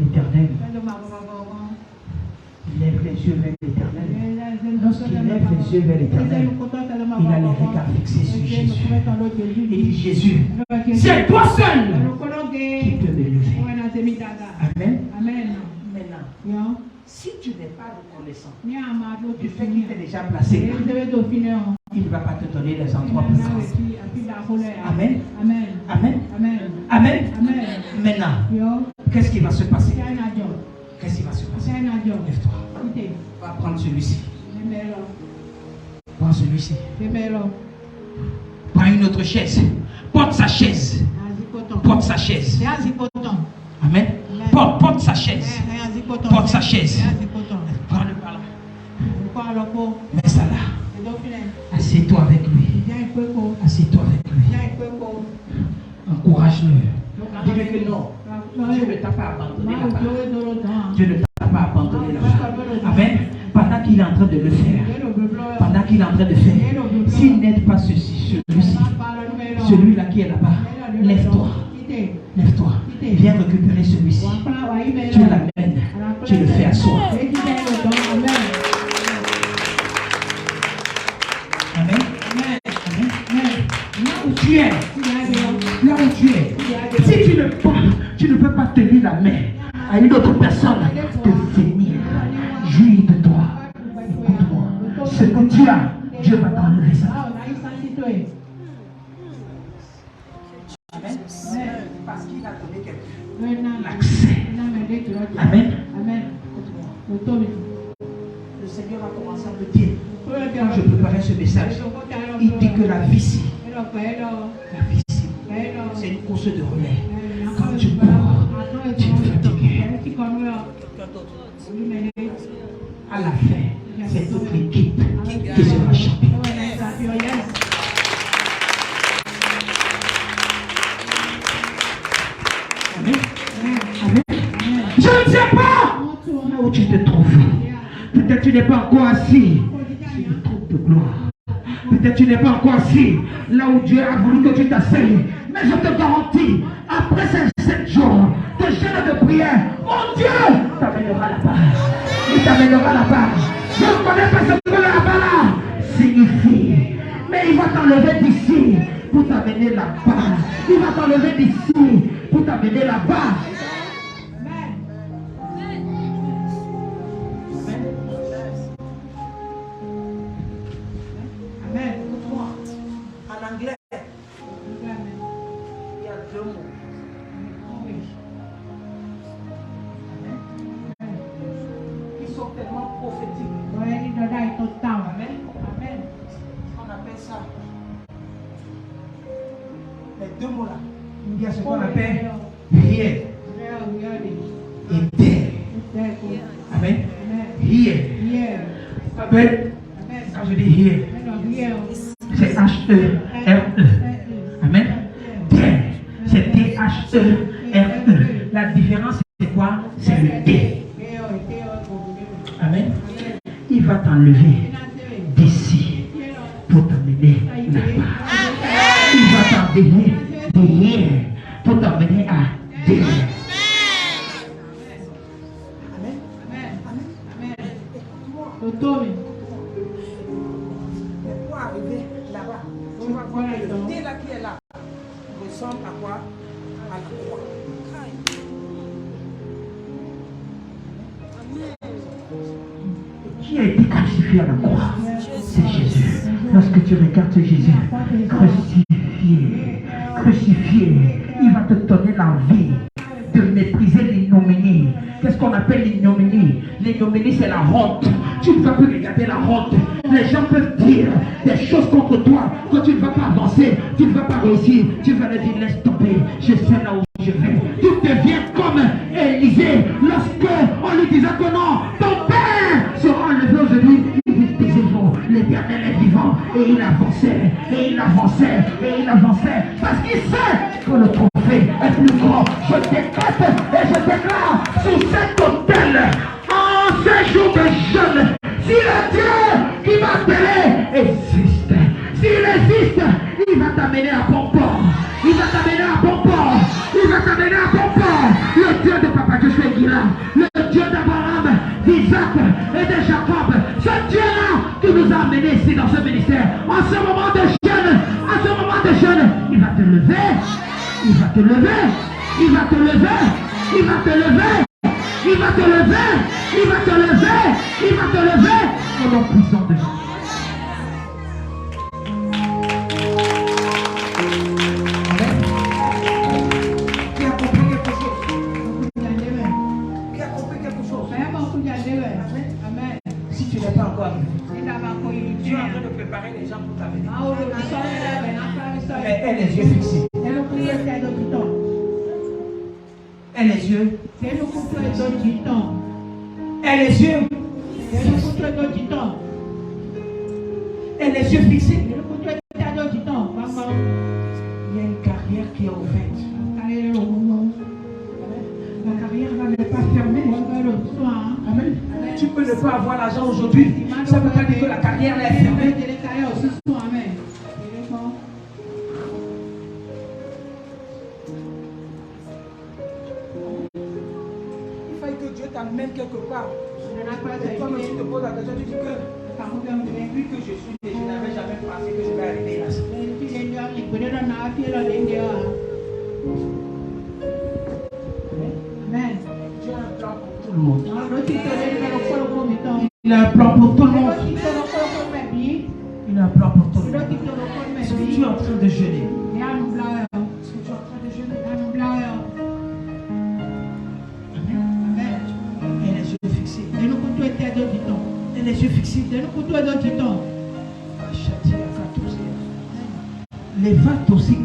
l'Éternel. Il lève les yeux vers l'Éternel. Lorsqu'il lève les yeux vers l'Éternel, il a les regards fixés sur Jésus. Il dit Jésus, c'est toi seul qui peux me lever. Amen. Maintenant, si tu n'es pas reconnaissant du fait qu'il t'est déjà placé là, il ne va pas te donner les endroits plus grands. Amen. Maintenant, qu'est-ce qui va se passer? Lève-toi. Va prendre celui-ci. Prends celui-ci. Prends une autre chaise. Porte sa chaise. Amen. Porte sa chaise. Prends-le par là. Mets ça là. Assieds-toi avec lui. Encourage-le. Dis-lui que non. Dieu ne t'a pas abandonné là-bas. Amen. Pendant qu'il est en train de le faire. S'il n'aide pas celui-ci, celui-là qui est là-bas, lève-toi. Viens récupérer celui-ci. Tu l'amènes. Tu le fais asseoir. Amen. Là où tu es. Si tu ne peux pas tenir la main à une autre personne de venir jouir de toi. Écoute-moi. Ce que tu as, Dieu va t'enlever ça. Amen. Parce qu'il a donné quelqu'un l'accès. Amen. Le Seigneur a commencé à me dire, quand je préparais ce message, il dit que la vie ici, c'est une course de relais. Quand tu cours, tu es fatigué. À la fin, c'est toute l'équipe qui sera champion. Amen. Je ne sais pas là où tu te trouves. Peut-être tu n'es pas encore assis sur le trône de gloire. Peut-être tu n'es pas encore assis là où Dieu a voulu que tu t'asseyes. Mais je te garantis, après ces 7 jours, tes ce jeûne de prière, mon Dieu t'amènera là-bas. Il t'amènera là-bas. Je ne connais pas ce que là-bas là signifie. Mais il va t'enlever d'ici pour t'amener là-bas. Il va t'enlever d'ici pour t'amener là-bas. Amen. En anglais, il y a 2 mots. Ils sont tellement prophétiques. Amen. Amen. On appelle ça. Les 2 mots là. Il y a ce qu'on appelle here et there. Amen. Here. Amen. Quand je dis here, c'est H-E-R-E. Amen. There, c'est T-H-E-R-E. La différence, c'est quoi? C'est le D. Amen. Il va t'enlever d'ici pour t'amener là-bas. Il va t'emmener derrière pour t'emmener à derrière. Amen. Mais pour arriver là-bas, tu vas voir que le D là qui est là ressemble à quoi? À la croix. Qui a été crucifié à la croix? C'est Jésus. Lorsque tu regardes Jésus crucifié, il va te donner l'envie de mépriser l'ignominie. Qu'est-ce qu'on appelle l'ignominie? L'ignominie, c'est la honte. Tu ne vas plus regarder la honte. Les gens peuvent dire des choses contre toi. Quand tu ne vas pas avancer, tu ne vas pas réussir. Tu vas leur dire, laisse tomber, je sais là où je vais. Tu deviens comme Élisée lorsque on lui disait que non, ton père sera enlevé aujourd'hui. Il dit, taisez-vous, l'Éternel est vivant. Et il avançait, et il avançait, et il avançait. Parce qu'il sait que le trophée est plus grand. Je décrète et je déclare sur cet autel, en ces jours de jeûne, si le Dieu qui m'a appelé existe, s'il existe, il va t'amener à bon port. Il va t'amener à bon port. Il va t'amener à bon port. Le Dieu de Papa Joshua Guilla, le Dieu d'Abraham, d'Isaac et de Jacob, ce Dieu-là qui nous a amenés ici dans ce ministère, en ce moment de jeûne, il va te lever, il va te lever, il va te lever, il va te lever, il va te lever, il va te lever, il va te lever, au nom puissant de Jésus. Qui a compris quelque chose? Qui a compris quelque chose? Amen. Si tu n'es pas encore arrivé, tu es en train de préparer les gens pour t'amener. Et les yeux fixés. Et les yeux. Et les yeux. Et les yeux fixés. Il y a une carrière qui est ouverte. La carrière n'est pas fermée. Amen. Tu peux ne pas avoir l'argent aujourd'hui. Ça ne veut pas dire que la carrière est fermée. Il faut que Dieu t'amène quelque part. Et toi, tu te poses la question, tu dis que depuis que je suis né, je n'avais jamais pensé que je vais arriver là. Amen. Dieu a un plan pour tout le monde. Il a un plan pour tout le monde. Il a un plan pour tout le monde. Est-ce que tu es en train de jeûner? Est-ce que tu es en train de jeûner? Amen. Et les yeux fixés. Et les yeux fixés. Les vatos aussi